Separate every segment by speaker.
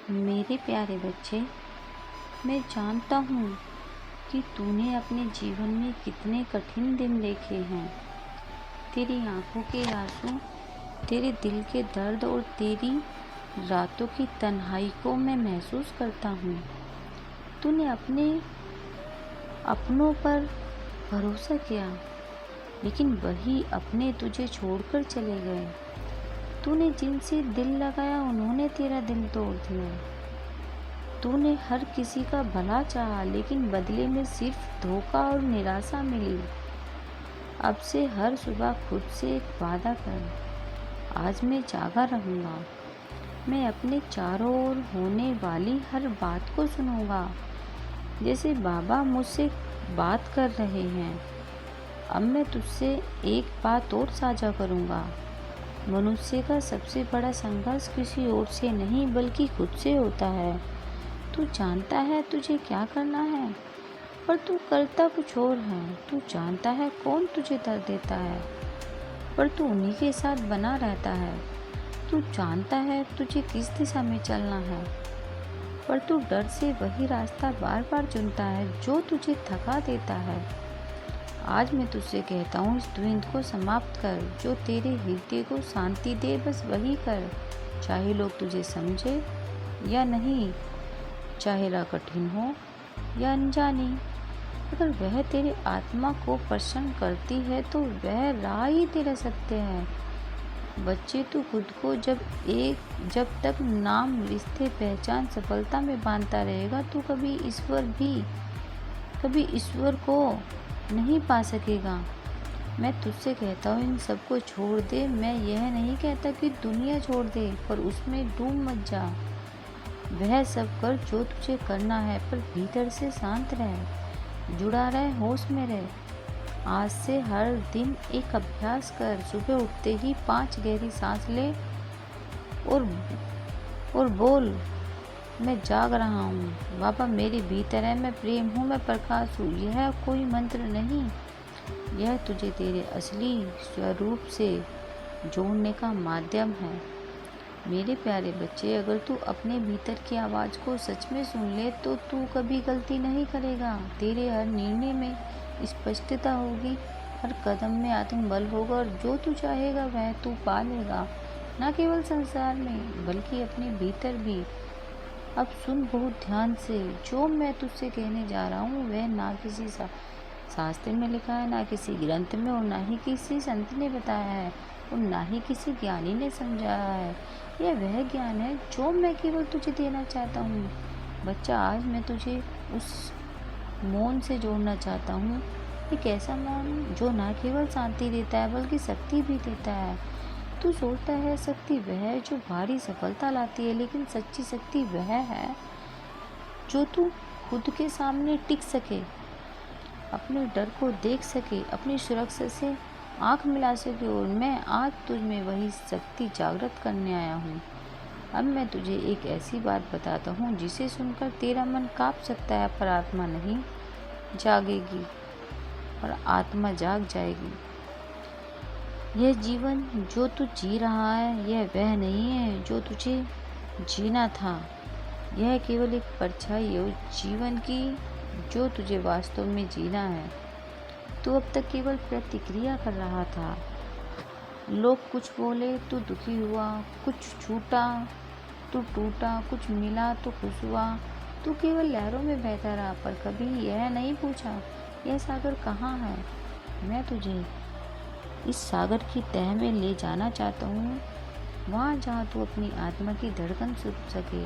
Speaker 1: मेरे प्यारे बच्चे, मैं जानता हूँ कि तूने अपने जीवन में कितने कठिन दिन देखे हैं। तेरी आंखों के आंसू, तेरे दिल के दर्द और तेरी रातों की तन्हाई को मैं महसूस करता हूँ। तूने अपने अपनों पर भरोसा किया, लेकिन वही अपने तुझे छोड़कर चले गए। तूने जिनसे दिल लगाया उन्होंने तेरा दिल तोड़ दिया। तूने हर किसी का भला चाहा, लेकिन बदले में सिर्फ धोखा और निराशा मिली। अब से हर सुबह खुद से एक वादा कर, आज मैं जागा रहूँगा। मैं अपने चारों ओर होने वाली हर बात को सुनूंगा, जैसे बाबा मुझसे बात कर रहे हैं। अब मैं तुझसे एक बात और साझा करूँगा। मनुष्य का सबसे बड़ा संघर्ष किसी और से नहीं बल्कि खुद से होता है। तू जानता है तुझे क्या करना है, पर तू करता कुछ और है। तू जानता है कौन तुझे दर्द देता है, पर तू उन्हीं के साथ बना रहता है। तू जानता है तुझे किस दिशा में चलना है, पर तू डर से वही रास्ता बार बार चुनता है जो तुझे थका देता है। आज मैं तुझसे कहता हूँ, इस द्वंद्व को समाप्त कर। जो तेरे हृदय को शांति दे, बस वही कर। चाहे लोग तुझे समझे या नहीं, चाहे राह कठिन हो या अनजानी, अगर वह तेरे आत्मा को प्रसन्न करती है तो वह राह ही तेरा सत्य है। बच्चे, तू खुद को जब तक नाम, रिश्ते, पहचान, सफलता में बांधता रहेगा तो कभी ईश्वर को नहीं पा सकेगा। मैं तुझसे कहता हूँ, इन सबको छोड़ दे। मैं यह नहीं कहता कि दुनिया छोड़ दे, पर उसमें डूब मत जा। वह सब कर जो तुझे करना है, पर भीतर से शांत रह, जुड़ा रह, होश में रह। आज से हर दिन एक अभ्यास कर। सुबह उठते ही 5 गहरी सांस ले और बोल, मैं जाग रहा हूँ। बाबा मेरे भीतर है, मैं प्रेम हूँ, मैं प्रकाश हूँ। यह कोई मंत्र नहीं, यह तुझे तेरे असली स्वरूप से जोड़ने का माध्यम है। मेरे प्यारे बच्चे, अगर तू अपने भीतर की आवाज़ को सच में सुन ले तो तू कभी गलती नहीं करेगा। तेरे हर निर्णय में स्पष्टता होगी, हर कदम में आत्मबल होगा, और जो तू चाहेगा वह तू पा लेगा। न केवल संसार में बल्कि अपने भीतर भी। अब सुन बहुत ध्यान से। जो मैं तुझसे कहने जा रहा हूँ वह ना किसी शास्त्र में लिखा है, ना किसी ग्रंथ में, और ना ही किसी संत ने बताया है, और ना ही किसी ज्ञानी ने समझाया है। यह वह ज्ञान है जो मैं केवल तुझे देना चाहता हूँ। बच्चा, आज मैं तुझे उस मौन से जोड़ना चाहता हूँ। एक ऐसा मौन जो ना केवल शांति देता है बल्कि शक्ति भी देता है। तू सोचता है शक्ति वह है जो भारी सफलता लाती है, लेकिन सच्ची शक्ति वह है जो तू खुद के सामने टिक सके, अपने डर को देख सके, अपनी सुरक्षा से आंख मिला सके। और मैं आज तुझ में वही शक्ति जागृत करने आया हूँ। अब मैं तुझे एक ऐसी बात बताता हूँ जिसे सुनकर तेरा मन काँप सकता है, पर आत्मा नहीं जागेगी, और आत्मा जाग जाएगी। यह जीवन जो तू जी रहा है, यह वह नहीं है जो तुझे जीना था। यह केवल एक परछाई है उस जीवन की जो तुझे वास्तव में जीना है। तू अब तक केवल प्रतिक्रिया कर रहा था। लोग कुछ बोले तो दुखी हुआ, कुछ छूटा तो टूटा, कुछ मिला तो खुश हुआ। तू केवल लहरों में बहता रहा, पर कभी यह नहीं पूछा यह सागर कहाँ है। मैं तुझे इस सागर की तह में ले जाना चाहता हूँ, वहाँ जहाँ तू अपनी आत्मा की धड़कन सुन सके।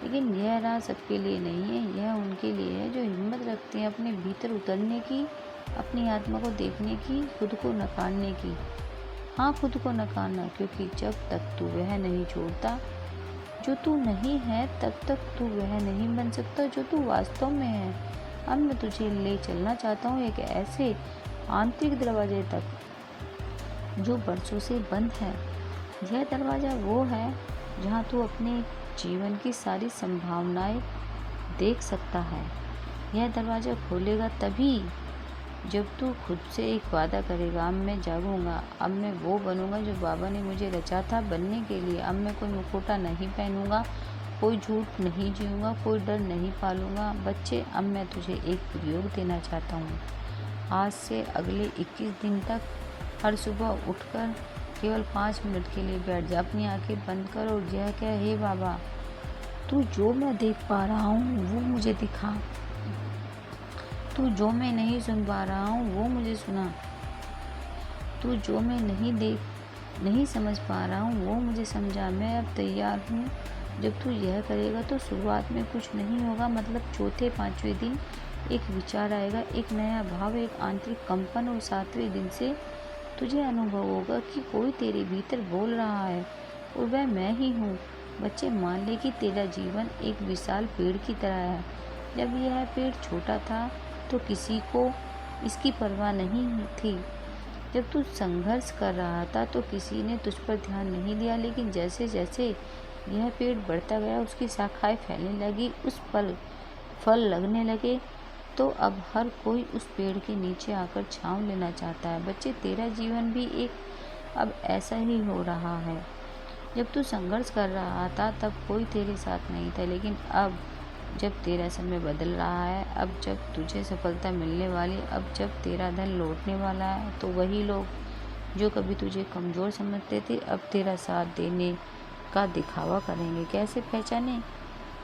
Speaker 1: लेकिन यह राह सबके लिए नहीं है, यह उनके लिए है जो हिम्मत रखते हैं अपने भीतर उतरने की, अपनी आत्मा को देखने की, खुद को नकारने की। हाँ, खुद को नकारना, क्योंकि जब तक तू वह नहीं छोड़ता जो तू नहीं है, तब तक तू वह नहीं बन सकता जो तू वास्तव में है। अब मैं तुझे ले चलना चाहता हूँ एक ऐसे आंतरिक दरवाजे तक जो बरसों से बंद है। यह दरवाज़ा वो है जहाँ तू अपने जीवन की सारी संभावनाएं देख सकता है। यह दरवाज़ा खोलेगा तभी जब तू खुद से एक वादा करेगा, अब मैं जागूंगा, अब मैं वो बनूंगा जो बाबा ने मुझे रचा था बनने के लिए। अब मैं कोई मुखौटा नहीं पहनूंगा, कोई झूठ नहीं जीऊँगा, कोई डर नहीं पालूँगा। बच्चे, अब मैं तुझे एक प्रयोग देना चाहता हूँ। आज से अगले 21 दिन तक हर सुबह उठकर केवल 5 मिनट के लिए बैठ जा, अपनी आंखें बंद कर और यह कह, हे बाबा, तू जो मैं देख पा रहा हूँ वो मुझे दिखा, तू जो मैं नहीं सुन पा रहा हूँ वो मुझे सुना, तू जो मैं नहीं समझ पा रहा हूँ वो मुझे समझा। मैं अब तैयार हूँ। जब तू यह करेगा तो शुरुआत में कुछ नहीं होगा, मतलब चौथे 5वें दिन एक विचार आएगा, एक नया भाव, एक आंतरिक कंपन, और 7वें दिन से तुझे अनुभव होगा कि कोई तेरे भीतर बोल रहा है और वह मैं ही हूँ। बच्चे, मान ले कि तेरा जीवन एक विशाल पेड़ की तरह है। जब यह पेड़ छोटा था तो किसी को इसकी परवाह नहीं थी। जब तू संघर्ष कर रहा था तो किसी ने तुझ पर ध्यान नहीं दिया, लेकिन जैसे जैसे यह पेड़ बढ़ता गया, उसकी शाखाएं फैलने लगी, उस पर फल लगने लगे, तो अब हर कोई उस पेड़ के नीचे आकर छांव लेना चाहता है। बच्चे, तेरा जीवन भी अब ऐसा ही हो रहा है। जब तू संघर्ष कर रहा था तब कोई तेरे साथ नहीं था, लेकिन अब जब तेरा समय बदल रहा है, अब जब तुझे सफलता मिलने वाली, अब जब तेरा धन लौटने वाला है, तो वही लोग जो कभी तुझे कमज़ोर समझते थे अब तेरा साथ देने का दिखावा करेंगे। कैसे पहचाने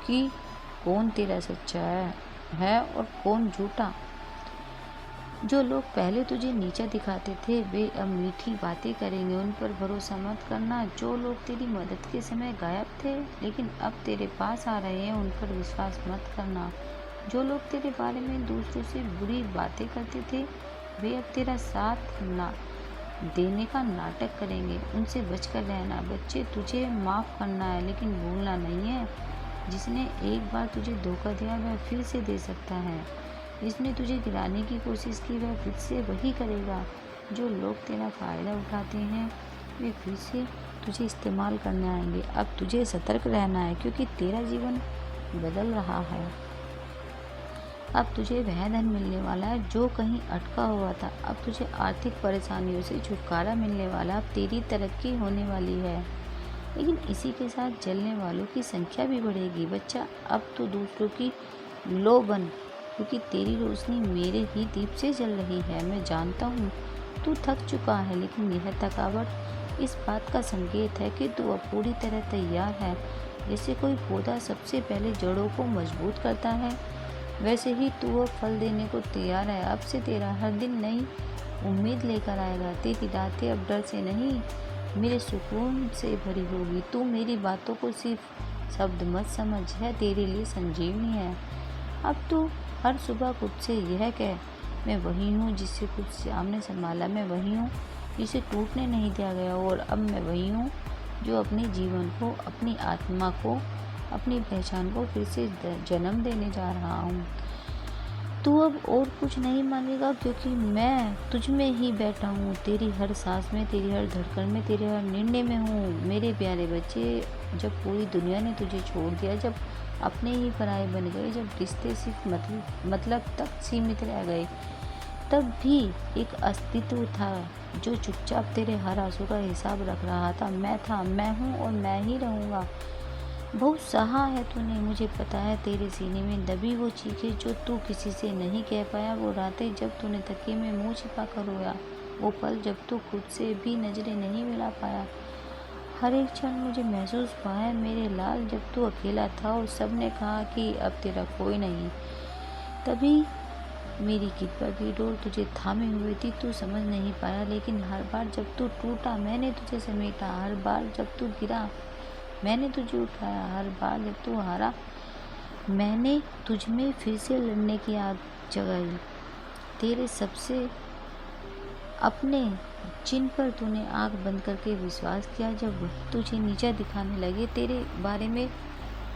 Speaker 1: कि कौन तेरा सच्चा है और कौन झूठा? जो लोग पहले तुझे नीचा दिखाते थे वे अब मीठी बातें करेंगे, उन पर भरोसा मत करना। जो लोग तेरी मदद के समय गायब थे लेकिन अब तेरे पास आ रहे हैं, उन पर विश्वास मत करना। जो लोग तेरे बारे में दूसरों से बुरी बातें करते थे वे अब तेरा साथ ना देने का नाटक करेंगे, उनसे बचकर रहना। बच्चे, तुझे माफ़ करना है लेकिन भूलना नहीं है। जिसने एक बार तुझे धोखा दिया वह फिर से दे सकता है, जिसने तुझे गिराने की कोशिश की वह फिर से वही करेगा। जो लोग तेरा फ़ायदा उठाते हैं वे फिर से तुझे इस्तेमाल करने आएंगे। अब तुझे सतर्क रहना है क्योंकि तेरा जीवन बदल रहा है। अब तुझे वह धन मिलने वाला है जो कहीं अटका हुआ था। अब तुझे आर्थिक परेशानियों से छुटकारा मिलने वाला। अब तेरी तरक्की होने वाली है, लेकिन इसी के साथ जलने वालों की संख्या भी बढ़ेगी। बच्चा, अब तो दूसरों की लो बन, क्योंकि तेरी रोशनी मेरे ही दीप से जल रही है। मैं जानता हूँ तू थक चुका है, लेकिन यह थकावट इस बात का संकेत है कि तू अब पूरी तरह तैयार है। जैसे कोई पौधा सबसे पहले जड़ों को मजबूत करता है, वैसे ही तू अब फल देने को तैयार है। अब से तेरा हर दिन नई उम्मीद लेकर आएगा। तेरी रातें अब डर से नहीं, मेरे सुकून से भरी होगी। तू मेरी बातों को सिर्फ शब्द मत समझ, है तेरे लिए संजीवनी है। अब तू हर सुबह खुद से यह कह, मैं वही हूँ जिससे कुछ श्याम ने संभाला, मैं वही हूँ जिसे टूटने नहीं दिया गया, और अब मैं वही हूँ जो अपने जीवन को, अपनी आत्मा को, अपनी पहचान को फिर से जन्म देने जा रहा हूँ। तू अब और कुछ नहीं मांगेगा क्योंकि मैं तुझ में ही बैठा हूँ, तेरी हर सांस में, तेरी हर धड़कन में, तेरे हर निर्णय में हूँ। मेरे प्यारे बच्चे, जब पूरी दुनिया ने तुझे छोड़ दिया, जब अपने ही पराये बन गए, जब रिश्ते सिर्फ मतलब तक सीमित रह गए, तब भी एक अस्तित्व था जो चुपचाप तेरे हर आंसू का हिसाब रख रहा था। मैं था, मैं हूँ और मैं ही रहूँगा। बहुत सहा है तूने, मुझे पता है। तेरे सीने में दबी वो चीखें जो तू किसी से नहीं कह पाया, वो रातें जब तूने तकिए में मुंह छिपा कर रोया, वो पल जब तू खुद से भी नजरें नहीं मिला पाया। हर एक क्षण मुझे महसूस हुआ है मेरे लाल, जब तू अकेला था और सबने कहा कि अब तेरा कोई नहीं, तभी मेरी कृपा की डोर तुझे थामे हुए थी। तू समझ नहीं पाया, लेकिन हर बार जब तू टूटा मैंने तुझे समेटा, हर बार जब तू गिरा मैंने तुझे उठाया, हर बार जब तू हारा मैंने तुझ में फिर से लड़ने की आग जगाई। तेरे सबसे अपने जिन पर तूने आँख बंद करके विश्वास किया, जब वही तुझे नीचा दिखाने लगे, तेरे बारे में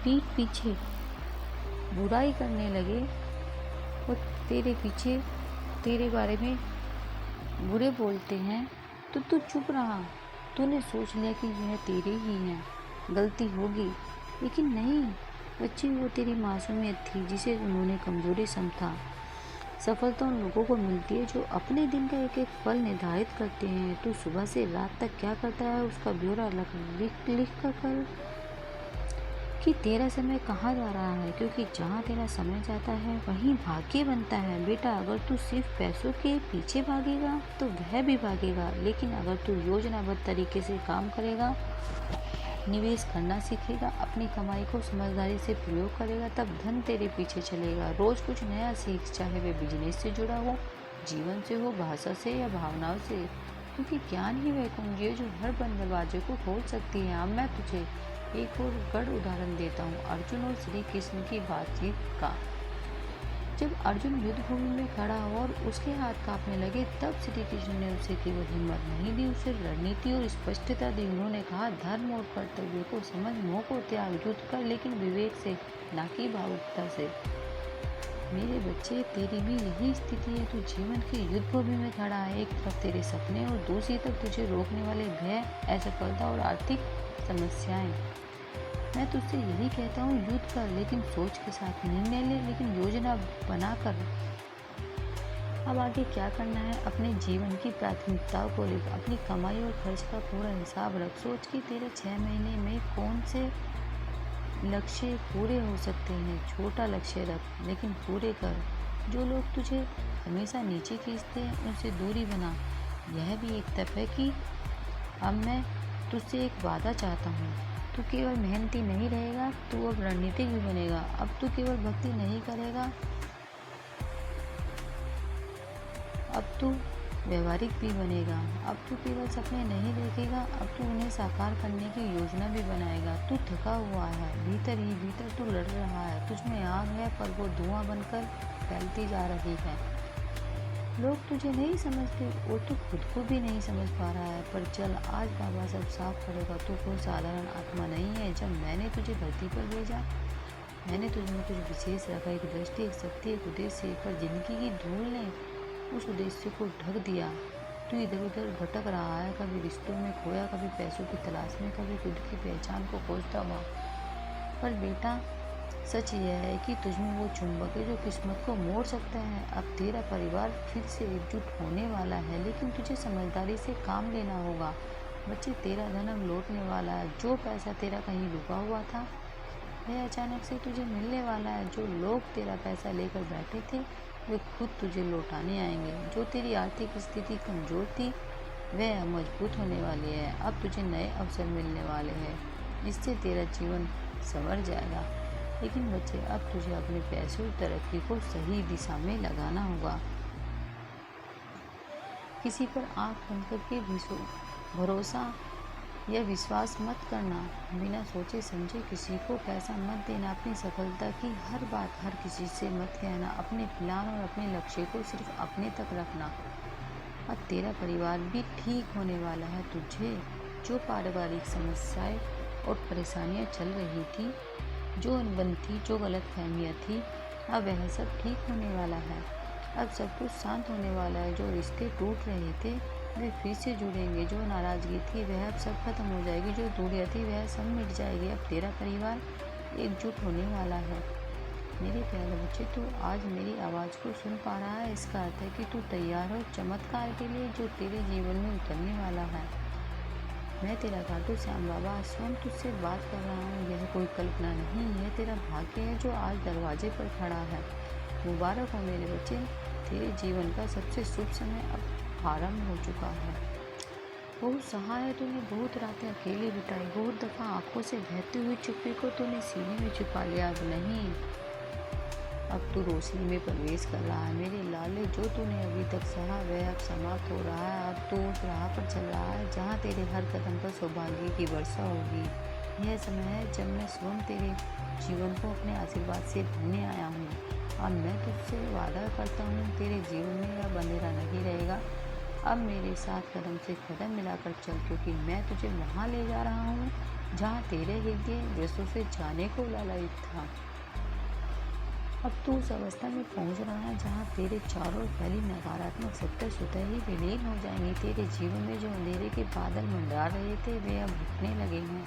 Speaker 1: पीठ पीछे बुराई करने लगे और तेरे पीछे तेरे बारे में बुरे बोलते हैं, तो तू चुप रहा। तूने सोच लिया कि यह तेरे ही हैं, गलती होगी, लेकिन नहीं बच्ची, वो तेरी मासूमियत थी जिसे उन्होंने कमजोरी समझा। सफलता उन लोगों को मिलती है जो अपने दिन का एक एक पल निर्धारित करते हैं। तू सुबह से रात तक क्या करता है उसका ब्यौरा लिख कर कि तेरा समय कहाँ जा रहा है, क्योंकि जहाँ तेरा समय जाता है वहीं भाग्य बनता है। बेटा, अगर तू सिर्फ पैसों के पीछे भागेगा तो वह भी भागेगा, लेकिन अगर तू योजनाबद्ध तरीके से काम करेगा, निवेश करना सीखेगा, अपनी कमाई को समझदारी से प्रयोग करेगा, तब धन तेरे पीछे चलेगा। रोज कुछ नया सीख, चाहे वे बिजनेस से जुड़ा हो, जीवन से हो, भाषा से या भावनाओं से, क्योंकि ज्ञान ही वह कुंजी है जो हर बंद दरवाजे को खोल सकती है। अब मैं तुझे एक और गढ़ उदाहरण देता हूँ, अर्जुन और श्री कृष्ण की बातचीत का। जब अर्जुन युद्ध भूमि में खड़ा हुआ और उसके हाथ कांपने लगे, तब श्री कृष्ण ने उसे केवल हिम्मत नहीं दी, उसे रणनीति और स्पष्टता दी। उन्होंने कहा, धर्म और कर्तव्य को समझ, मोह को त्याग, युद्ध कर लेकिन विवेक से, ना कि भावुकता से। मेरे बच्चे, तेरी भी यही स्थिति है। तू जीवन की युद्ध भूमि में खड़ा है, एक तरफ तेरे सपने और दूसरी तरफ तुझे रोकने वाले भय, असफलता और आर्थिक समस्याएं। मैं तुझसे यही कहता हूँ, युद्ध कर, लेकिन सोच के साथ। निर्णय ले, लेकिन योजना बनाकर। अब आगे क्या करना है? अपने जीवन की प्राथमिकताओं को लिख, अपनी कमाई और खर्च का पूरा हिसाब रख। सोच कि तेरे 6 महीने में कौन से लक्ष्य पूरे हो सकते हैं। छोटा लक्ष्य रख, लेकिन पूरे कर। जो लोग तुझे हमेशा नीचे खींचते हैं, उनसे दूरी बना। यह भी एक तप है कि अब मैं तुझसे एक वादा चाहता हूँ। तू केवल मेहनती नहीं रहेगा, तू अब रणनीतिक भी बनेगा। अब तू केवल भक्ति नहीं करेगा, अब तू व्यवहारिक भी बनेगा। अब तू केवल सपने नहीं देखेगा, अब तू उन्हें साकार करने की योजना भी बनाएगा। तू थका हुआ है, भीतर ही भीतर तू लड़ रहा है। तुझमें आग है, पर वो धुआं बनकर फैलती जा रही है। लोग तुझे नहीं समझते और तू खुद को भी नहीं समझ पा रहा है। पर चल, आज बाबा सब साफ करेगा। तू कोई साधारण आत्मा नहीं है। जब मैंने तुझे धरती पर भेजा, मैंने तुझमें कुछ विशेष रखा, एक दृष्टि, एक शक्ति, एक उद्देश्य। पर जिंदगी की धूल ने उस उद्देश्य को ढक दिया। तू इधर उधर भटक रहा है, कभी रिश्तों में खोया, कभी पैसों की तलाश में, कभी खुद की पहचान को खोजता हुआ। पर बेटा, सच यह है कि तुझमें वो चुंबक है जो किस्मत को मोड़ सकता है। अब तेरा परिवार फिर से एकजुट होने वाला है, लेकिन तुझे समझदारी से काम लेना होगा। बच्चे, तेरा धर्म लौटने वाला है। जो पैसा तेरा कहीं लुका हुआ था, वह अचानक से तुझे मिलने वाला है। जो लोग तेरा पैसा लेकर बैठे थे, वे खुद तुझे लौटाने आएंगे। जो तेरी आर्थिक स्थिति कमज़ोर थी, वह अब मजबूत होने वाली है। अब तुझे नए अवसर मिलने वाले हैं, इससे तेरा जीवन संवर जाएगा। लेकिन बच्चे, अब तुझे अपने पैसों और तरक्की को सही दिशा में लगाना होगा। किसी पर आँख बंद करके भरोसा या विश्वास मत करना। बिना सोचे समझे किसी को पैसा मत देना। अपनी सफलता की हर बात हर किसी से मत कहना। अपने प्लान और अपने लक्ष्य को सिर्फ अपने तक रखना। अब तेरा परिवार भी ठीक होने वाला है। तुझे जो पारिवारिक समस्याएं और परेशानियां चल रही थी, जो अनबन थी, जो गलतफहमियां थी, अब वह सब ठीक होने वाला है। अब सब कुछ शांत होने वाला है। जो रिश्ते टूट रहे थे, वे फिर से जुड़ेंगे। जो नाराज़गी थी, वह अब सब खत्म हो जाएगी। जो दूरियां थी, वह सब मिट जाएगी। अब तेरा परिवार एकजुट होने वाला है। मेरे प्यारे बच्चे, तू आज मेरी आवाज़ को सुन पा रहा है। इसका अर्थ है कि तू तैयार हो चमत्कार के लिए जो तेरे जीवन में उतरने वाला है। मैं तेरा खाटू श्याम बाबा स्वयं तुझसे बात कर रहा हूँ। यह कोई कल्पना नहीं, यह तेरा भाग्य है जो आज दरवाजे पर खड़ा है। मुबारक हो मेरे बच्चे, तेरे जीवन का सबसे शुभ समय अब आरंभ हो चुका है। बहुत सहा है तूने, बहुत रातें अकेले बिताई, बहुत दफ़ा आंखों से बहती हुई चुप्पी को तूने सीने में छुपा लिया। अब नहीं, अब तू रोशनी में प्रवेश कर रहा है। मेरे लाले, जो तूने अभी तक सहा वह अब समाप्त हो रहा है। अब तू उस राह पर चल रहा है जहाँ तेरे हर कदम पर सौभाग्य की वर्षा होगी। यह समय है जब मैं स्वयं तेरे जीवन को अपने आशीर्वाद से भरने आया हूँ। अब मैं तुझसे वादा करता हूँ, तेरे जीवन में अब अंधेरा नहीं रहेगा। अब मेरे साथ कदम से कदम मिलाकर चल, क्योंकि मैं तुझे वहाँ ले जा रहा हूँ जहाँ तेरे हृदय वर्षों से जाने को लालायित था। अब तू उस अवस्था में पहुँच रहा है जहाँ तेरे चारों ओर फैली नकारात्मक सत्ता स्वतः ही विलीन हो जाएंगी। तेरे जीवन में जो अंधेरे के बादल मंडरा रहे थे, वे अब हटने लगे हैं।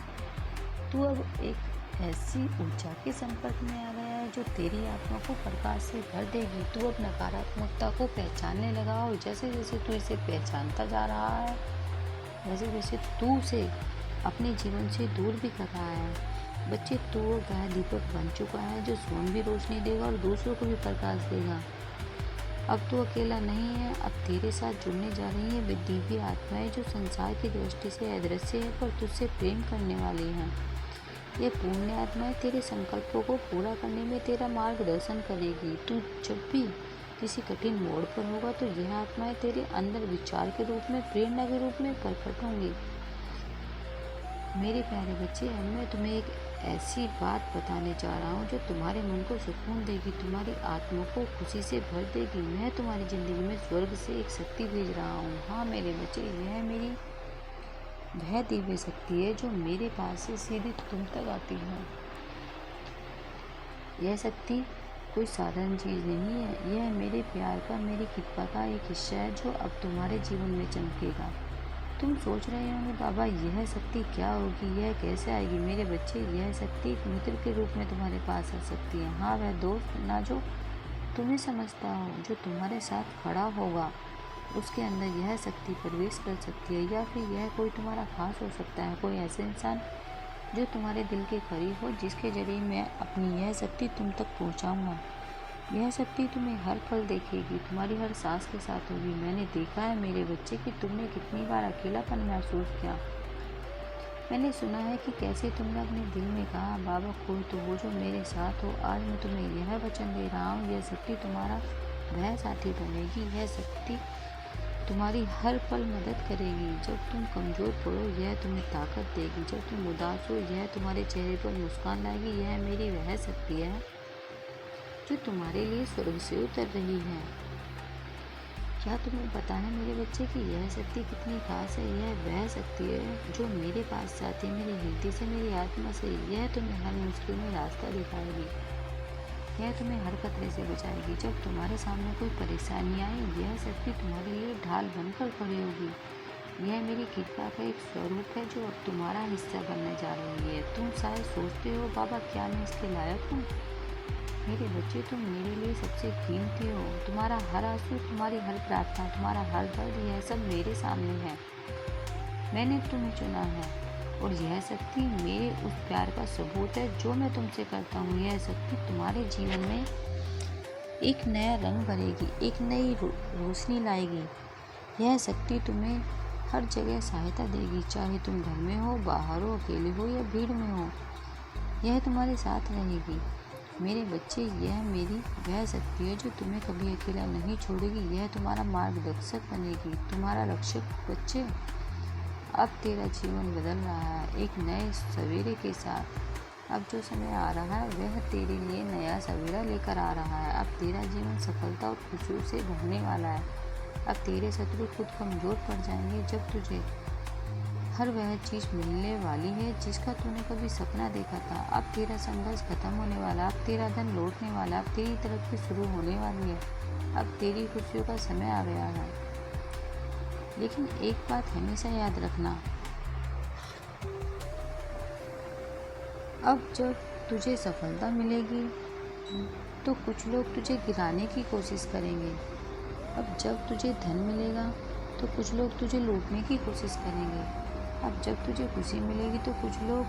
Speaker 1: तू अब एक ऐसी ऊर्जा के संपर्क में आ गया है जो तेरी आत्मा को प्रकाश से भर देगी। तू अब नकारात्मकता को पहचानने लगा, और जैसे जैसे तू इसे पहचानता जा रहा है, वैसे वैसे तू उसे अपने जीवन से दूर भी कर रहा है। बच्चे, तू वो वह दीपक बन चुका है जो स्वयं भी रोशनी देगा और दूसरों को भी प्रकाश देगा। अब तू अकेला नहीं है, अब तेरे साथ जुड़ने जा रही है वे दिव्य आत्माएं जो संसार की दृष्टि से अदृश्य है पर तुझसे प्रेम करने वाली हैं। ये पुण्य आत्माएं तेरे संकल्पों को पूरा करने में तेरा मार्गदर्शन करेगी। तू जब भी किसी कठिन मोड़ पर होगा तो यह आत्माएं तेरे अंदर विचार के रूप में, प्रेरणा के रूप में प्रकट होंगी। मेरे प्यारे बच्चे, अब मैं तुम्हें एक ऐसी बात बताने जा रहा हूँ जो तुम्हारे मन को सुकून देगी, तुम्हारी आत्मा को खुशी से भर देगी। मैं तुम्हारी ज़िंदगी में स्वर्ग से एक शक्ति भेज रहा हूँ। हाँ मेरे बच्चे, यह मेरी वह दिव्य शक्ति है जो मेरे पास से सीधी तुम तक आती है। यह शक्ति कोई साधारण चीज़ नहीं है, यह मेरे प्यार का, मेरी कृपा का एक हिस्सा है जो अब तुम्हारे जीवन में चमकेगा। तुम सोच रहे होंगे बाबा यह शक्ति क्या होगी, यह कैसे आएगी। मेरे बच्चे, यह शक्ति एक मित्र के रूप में तुम्हारे पास आ सकती है। हाँ, वह दोस्त ना जो तुम्हें समझता हो, जो तुम्हारे साथ खड़ा होगा, उसके अंदर यह शक्ति प्रवेश कर सकती है। या फिर यह कोई तुम्हारा खास हो सकता है, कोई ऐसे इंसान जो तुम्हारे दिल के करीब हो, जिसके जरिए मैं अपनी यह शक्ति तुम तक पहुँचाऊँगा। यह शक्ति तुम्हें हर पल देखेगी, तुम्हारी हर सांस के साथ होगी। मैंने देखा है मेरे बच्चे कि तुमने कितनी बार अकेलापन महसूस किया। मैंने सुना है कि कैसे तुमने अपने दिल में कहा, बाबा कोई तो हो जो मेरे साथ हो। आज मैं तुम्हें यह वचन दे रहा हूँ, यह शक्ति तुम्हारा वह साथी बनेगी। यह शक्ति तुम्हारी हर पल मदद करेगी। जब तुम कमज़ोर पड़ो यह तुम्हें ताकत देगी, जब तुम उदास हो यह तुम्हारे चेहरे पर मुस्कान लाएगी। यह मेरी वह शक्ति है जो तुम्हारे लिए स्वर्ग से उतर रही है। क्या तुम्हें पता है मेरे बच्चे कि यह शक्ति कितनी खास है। यह वह शक्ति है जो मेरे पास आती है, मेरे हृदय से, मेरी आत्मा से। यह तुम्हें हर मुश्किल में रास्ता दिखाएगी, यह तुम्हें हर खतरे से बचाएगी। जब तुम्हारे सामने कोई परेशानी आए यह शक्ति तुम्हारे लिए ढाल बनकर खड़ी होगी। यह मेरी कृपा का एक स्वरूप है जो अब तुम्हारा हिस्सा बनने जा रही है। तुम शायद सोचते हो बाबा क्या मैं इसके लायक हूँ। मेरे बच्चे, तुम मेरे लिए सबसे कीमती हो। तुम्हारा हर आंसू, तुम्हारी हर प्रार्थना, तुम्हारा हर दर्द, यह सब मेरे सामने है। मैंने तुम्हें चुना है और यह शक्ति मेरे उस प्यार का सबूत है जो मैं तुमसे करता हूँ। यह शक्ति तुम्हारे जीवन में एक नया रंग भरेगी, एक नई रोशनी लाएगी। यह शक्ति तुम्हें हर जगह सहायता देगी, चाहे तुम घर में हो, बाहर हो, अकेले हो या भीड़ में हो। यह तुम्हारे साथ रहेगी। मेरे बच्चे, यह मेरी वह शक्ति है जो तुम्हें कभी अकेला नहीं छोड़ेगी। यह तुम्हारा मार्गदर्शक बनेगी, तुम्हारा रक्षक। बच्चे, अब तेरा जीवन बदल रहा है एक नए सवेरे के साथ। अब जो समय आ रहा है वह तेरे लिए नया सवेरा लेकर आ रहा है। अब तेरा जीवन सफलता और खुशियों से भरने वाला है। अब तेरे शत्रु खुद कमज़ोर पड़ जाएंगे जब तुझे हर वह चीज़ मिलने वाली है जिसका तूने कभी सपना देखा था। अब तेरा संघर्ष खत्म होने वाला, अब तेरा धन लौटने वाला, अब तेरी तरक्की शुरू होने वाली है। अब तेरी खुशियों का समय आ गया है। लेकिन एक बात हमेशा याद रखना, अब जब तुझे सफलता मिलेगी तो कुछ लोग तुझे गिराने की कोशिश करेंगे। अब जब तुझे धन मिलेगा तो कुछ लोग तुझे लूटने की कोशिश करेंगे। अब जब तुझे खुशी मिलेगी तो कुछ लोग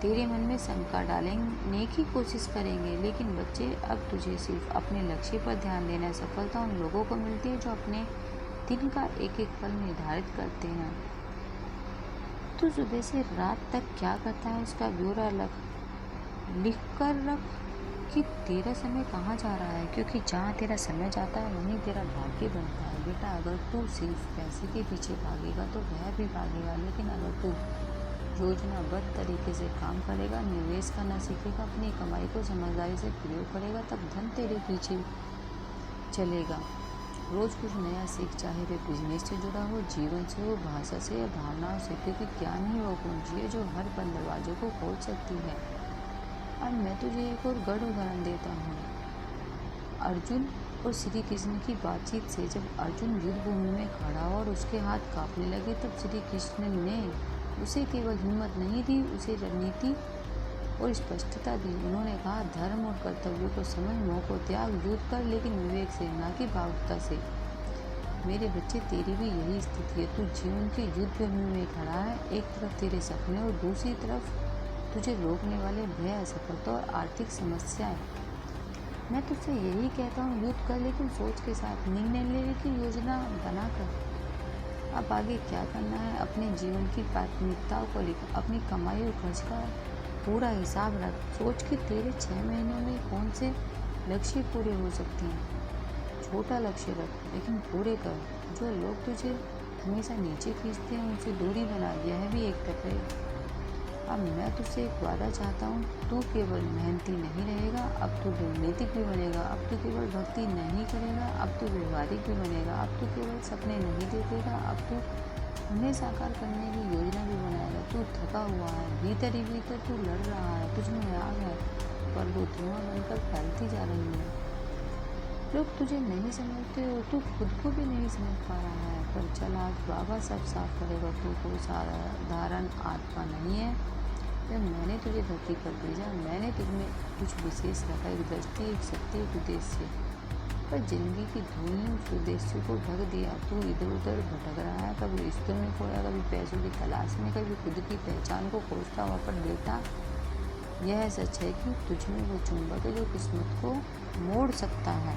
Speaker 1: तेरे मन में शंका डालने की कोशिश करेंगे। लेकिन बच्चे, अब तुझे सिर्फ अपने लक्ष्य पर ध्यान देना है। सफलता उन लोगों को मिलती है जो अपने दिन का एक एक पल निर्धारित करते हैं। तू सुबह से रात तक क्या करता है उसका ब्यौरा लिख कर रख कि तेरा समय कहाँ जा रहा है, क्योंकि जहाँ तेरा समय जाता है वहीं तेरा भाग्य बनता है। बेटा, अगर तू सिर्फ पैसे के पीछे भागेगा तो वह भी भागेगा, लेकिन अगर तू योजनाबद्ध तरीके से काम करेगा, निवेश करना सीखेगा, अपनी कमाई को समझदारी से प्रयोग करेगा, तब धन तेरे पीछे चलेगा। रोज़ कुछ नया सीख, चाहे वे बिजनेस से जुड़ा हो, जीवन से हो, भाषा से या भावनाओं से, क्योंकि ज्ञान ही वो कुंजी है जो हर बंद दरवाजों को खोल सकती है। अब मैं तुझे एक और गढ़ उदाहरण देता हूँ। अर्जुन और श्री कृष्ण की बातचीत से जब अर्जुन युद्ध भूमि में खड़ा और उसके हाथ कांपने लगे, तब श्री कृष्ण ने उसे केवल हिम्मत नहीं दी, उसे रणनीति और स्पष्टता दी। उन्होंने कहा, धर्म और कर्तव्यों को समझ, मोह को त्याग, युद्ध कर, लेकिन विवेक से, ना कि भावुकता से। मेरे बच्चे, तेरी भी यही स्थिति है। तू जीवन के युद्ध भूमि में खड़ा है, एक तरफ तेरे सपने और दूसरी तरफ तुझे रोकने वाले भय, असफलता और आर्थिक समस्याएं। मैं तुझसे यही कहता हूँ, युद्ध कर लेकिन सोच के साथ, निर्णय लेने की योजना बनाकर। अब आगे क्या करना है, अपने जीवन की प्राथमिकताओं को लिख, अपनी कमाई और खर्च का पूरा हिसाब रख। सोच कि तेरे 6 महीनों में कौन से लक्ष्य पूरे हो सकते हैं। छोटा लक्ष्य रख लेकिन पूरे कर। जो लोग तुझे हमेशा नीचे खींचते हैं उनसे दूरी बना, यह भी एक तक है। अब मैं तुझसे एक वादा चाहता हूँ, तू केवल मेहनती नहीं रहेगा, अब तू रणनीतिक भी बनेगा। अब तू केवल भक्ति नहीं करेगा, अब तू व्यवहारिक भी बनेगा। अब तू केवल सपने नहीं देखेगा, अब तू उन्हें साकार करने की योजना भी बनाएगा। तू थका हुआ है, भीतर ही भीतर तू लड़ रहा है, तुझ में आग है, पर वो धुआं बनकर फैलती जा रही है। लोग तुझे नहीं समझते और तू खुद को भी नहीं समझ पा रहा है, पर चल आज बाबा सब साफ करेगा। तू कोई साधारण आत्मा नहीं है। जब मैंने तुझे धरती पर भेजा, मैंने तुझमें कुछ विशेष रखा, एक दृष्टि, एक शक्ति, एक उद्देश्य। पर जिंदगी की धुएं उस उद्देश्य को ढक दिया। तू इधर उधर भटक रहा है, कभी रिश्तों में खोया, कभी पैसों की तलाश में, कभी खुद की पहचान को खोजता हुआ। पर बेटा, यह सच है कि तुझमें वो चुंबक है जो किस्मत को मोड़ सकता है।